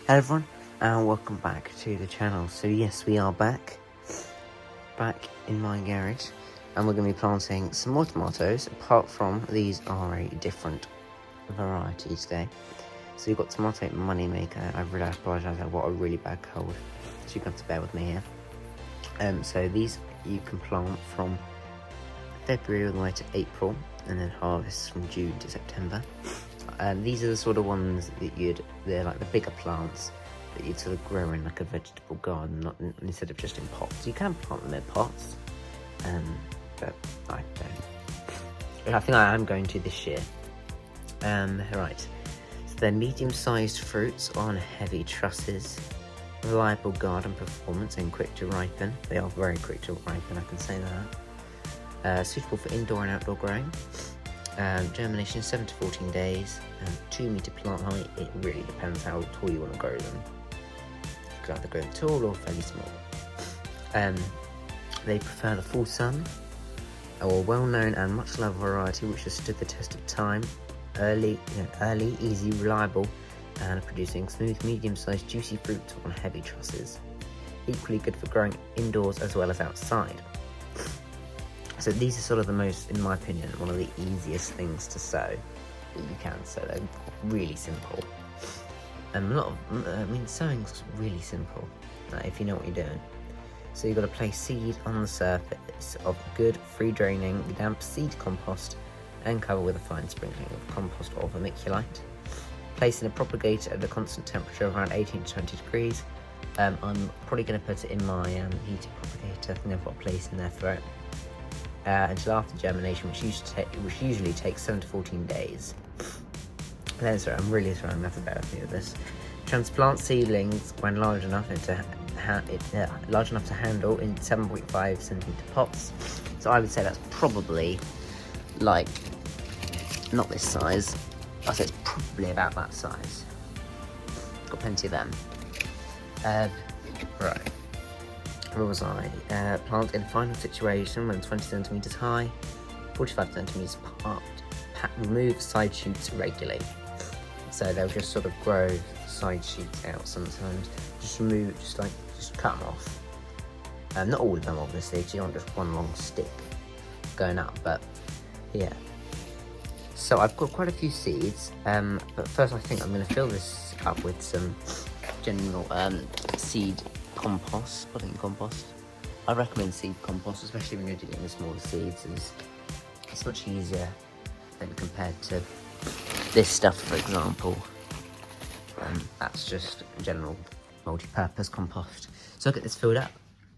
Hello everyone, and welcome back to the channel. So yes, we are back in my garage, and we're going to be planting some more tomatoes. Apart from these are a different variety today. So you've got tomato Moneymaker. I really apologise, I've got a really bad cold, so you're going to have to bear with me here. So these you can plant from February all the way to April, and then harvest from June to September. These are the sort of ones that they're like the bigger plants that you'd sort of grow in like a vegetable garden, not instead of just in pots. You can plant them in pots, but I don't. I think I am going to this year. Right, so they're medium-sized fruits on heavy trusses, reliable garden performance and quick to ripen. They are very quick to ripen, I can say that. Suitable for indoor and outdoor growing. Germination 7 to 14 days, 2 meter plant height. It really depends how tall you want to grow them. You can either grow them tall or fairly small. They prefer the full sun, a well-known and much loved variety which has stood the test of time. Early, easy, reliable, and producing smooth, medium-sized, juicy fruit on heavy trusses. Equally good for growing indoors as well as outside. So these are sort of the most, in my opinion, one of the easiest things to sow that you can sow. They're really simple. Sowing's really simple if you know what you're doing. So you've got to place seed on the surface of good, free-draining, damp seed compost and cover with a fine sprinkling of compost or vermiculite. Place in a propagator at a constant temperature of around 18 to 20 degrees. I'm probably going to put it in my heated propagator. I think I've got a place in there for it. Until after germination, which usually takes 7 to 14 days. I'm really sorry, I'm going to have to bear with me with this. Transplant seedlings when large enough to handle in 7.5 centimeter pots. So I would say that's probably like not this size. I'd say it's probably about that size. Got plenty of them. Right. Where was I? Plant in final situation when 20 centimeters high, 45 centimeters apart. Remove side shoots regularly. So they'll just sort of grow side shoots out sometimes. Just cut them off. Not all of them, obviously, because you don't want just one long stick going up, but yeah. So I've got quite a few seeds, but first I think I'm going to fill this up with some general seed compost, pudding compost. I recommend seed compost, especially when you're dealing with smaller seeds. It's much easier than compared to this stuff, for example. That's just general multi-purpose compost. So I'll get this filled up,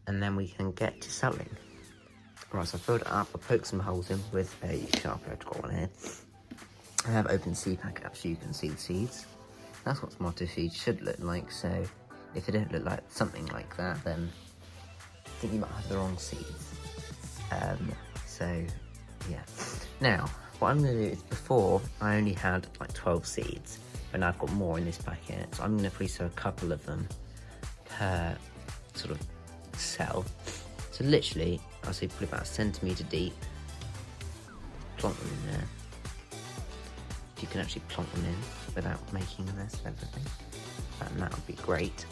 and then we can get to sowing. Right, so I filled it up. I poked some holes in with a sharp edge. Got one here. I have opened seed packet up so you can see the seeds. That's what tomato seeds should look like. So if they don't look like something like that, then I think you might have the wrong seeds. So yeah. Now, what I'm going to do is, before I only had like 12 seeds, but now I've got more in this packet. So I'm going to probably sow a couple of them per sort of cell. So literally, I'll say probably about 1 centimetre deep. Plonk them in there. If you can actually plonk them in without making a mess of everything, and that would be great.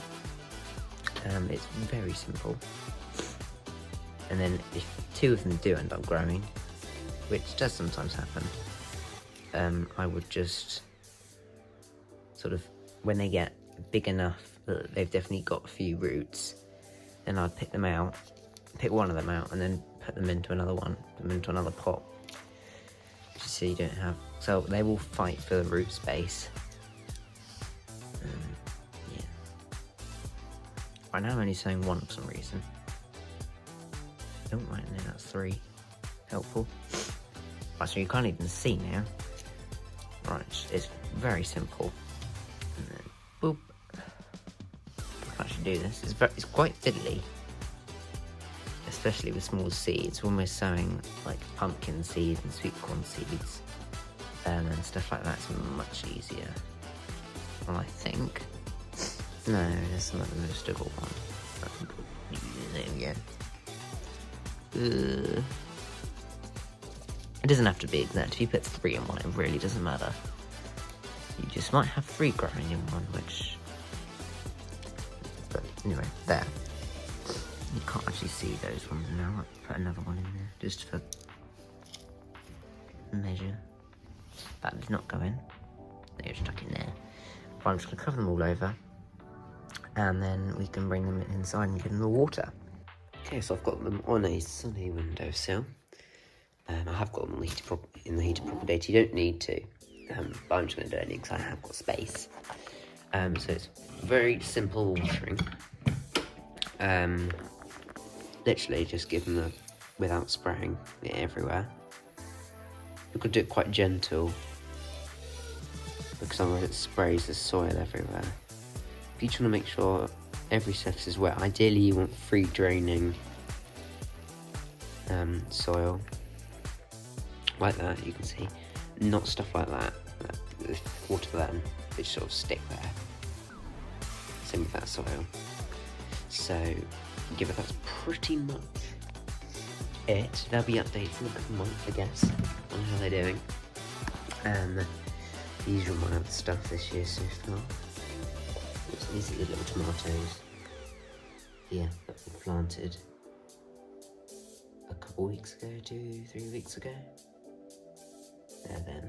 It's very simple. And then if 2 of them do end up growing, which does sometimes happen, I would just sort of, when they get big enough that they've definitely got a few roots, then I'd pick one of them out and then put them into another one, put them into another pot. Just so you don't have, so they will fight for the root space. Yeah. Right now I'm only sowing 1 for some reason. Oh, right, no, that's 3. Helpful. Right, so you can't even see now. Right, it's very simple. And then, boop. I can actually do this. It's quite fiddly. Especially with small seeds. We're almost sowing like pumpkin seeds and sweet corn seeds. And stuff like that's much easier. Well, I think. No, there's some other mystical one. There we go. It doesn't have to be exact. If you put 3 in one, it really doesn't matter. You just might have 3 growing in one, which Anyway, there. You can't actually see those ones now. I'll put another one in there just for measure. That did not go in. They're stuck in there. But I'm just going to cover them all over, and then we can bring them inside and give them the water. Okay, so I've got them on a sunny windowsill. I have got them in the heated propagator. You don't need to, but I'm just going to do it because I have got space. So it's very simple watering. Literally just give them without spraying it everywhere. You could do it quite gentle, because otherwise it sprays the soil everywhere. If you just want to make sure every surface is wet, ideally you want free draining soil, like that, you can see. Not stuff like that, water them, they just sort of stick there. Same with that soil. So, that's pretty much it. There'll be updates in a couple months, I guess, on how they're doing. The usual amount of stuff this year so far. These are the little tomatoes here that we planted a couple weeks ago, 2-3 weeks ago. They're them,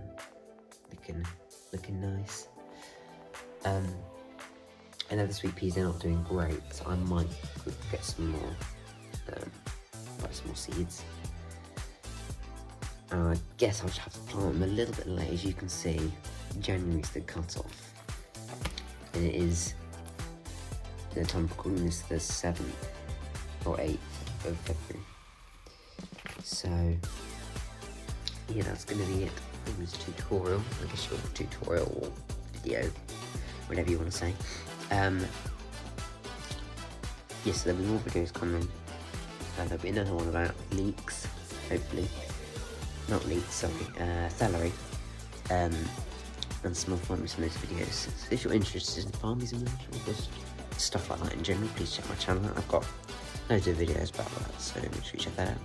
looking nice. I know the sweet peas are not doing great, so I might get some more, buy some more seeds. I guess I'll just have to plant them a little bit late. As you can see, January's the cut-off, and it is, the time of recording this, the 7th or 8th of February. So, yeah, that's going to be it for this tutorial. I guess your tutorial or video, whatever you want to say. Yes, there'll be more videos coming. There'll be another one about leeks, hopefully. Not leeks, sorry, celery. And some more farming some of those videos. So if you're interested in farming and just stuff like that in general, please check my channel out. I've got loads of videos about that, so make sure you check that out.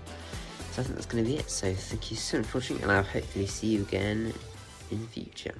So I think that's going to be it. So thank you so much for watching, and I'll hopefully see you again in the future.